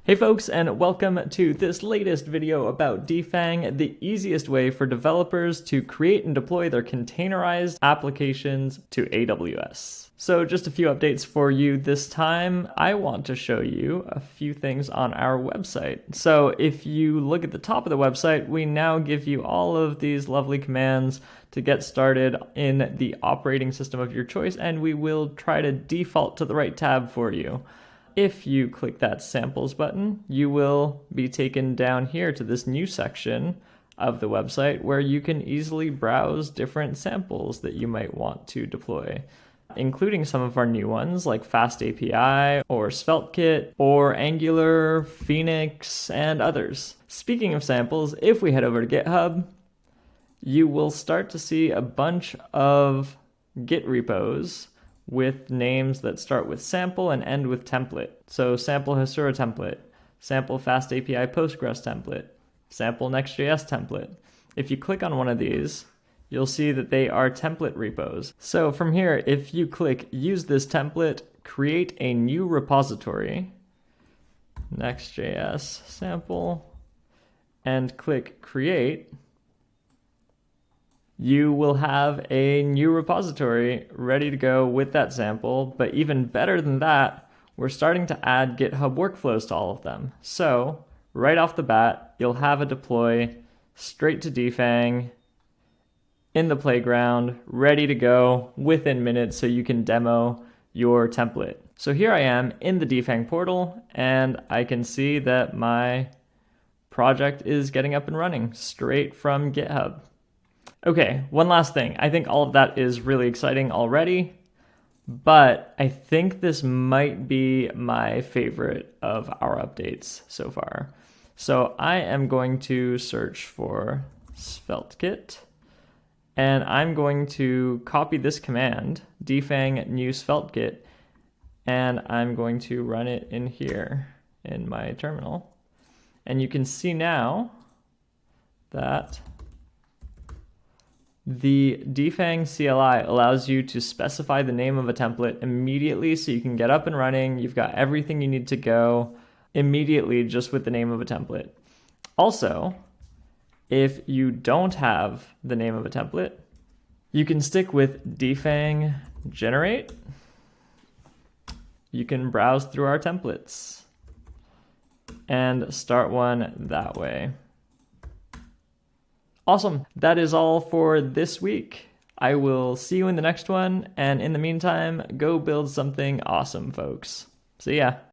Hey folks, and welcome to this latest video about Defang, the easiest way for developers to create and deploy their containerized applications to AWS. So just a few updates for you this time. I want to show you a few things on our website. So if you look at the top of the website, we now give you all of these lovely commands to get started in the operating system of your choice, and we will try to default to the right tab for you. If you click that samples button, you will be taken down here to this new section of the website where you can easily browse different samples that you might want to deploy, including some of our new ones like Fast API or SvelteKit or Angular, Phoenix, and others. Speaking of samples, if we head over to GitHub, you will start to see a bunch of Git repos with names that start with sample and end with template. So sample Hasura template, sample Fast API Postgres template, sample Next.js template. If you click on one of these, you'll see that they are template repos. So from here, if you click use this template, create a new repository, Next.js sample, and click create, you will have a new repository ready to go with that sample. But even better than that, we're starting to add GitHub workflows to all of them. So right off the bat, you'll have a deploy straight to Defang in the playground, ready to go within minutes so you can demo your template. So here I am in the Defang portal, and I can see that my project is getting up and running straight from GitHub. Okay, one last thing. I think all of that is really exciting already, but I think this might be my favorite of our updates so far. So I am going to search for SvelteKit, and I'm going to copy this command, defang new SvelteKit, and I'm going to run it in here in my terminal. And you can see now that the Defang CLI allows you to specify the name of a template immediately so you can get up and running. You've got everything you need to go immediately just with the name of a template. Also, if you don't have the name of a template, you can stick with Defang generate. You can browse through our templates and start one that way. Awesome. That is all for this week. I will see you in the next one. And in the meantime, go build something awesome, folks. See ya.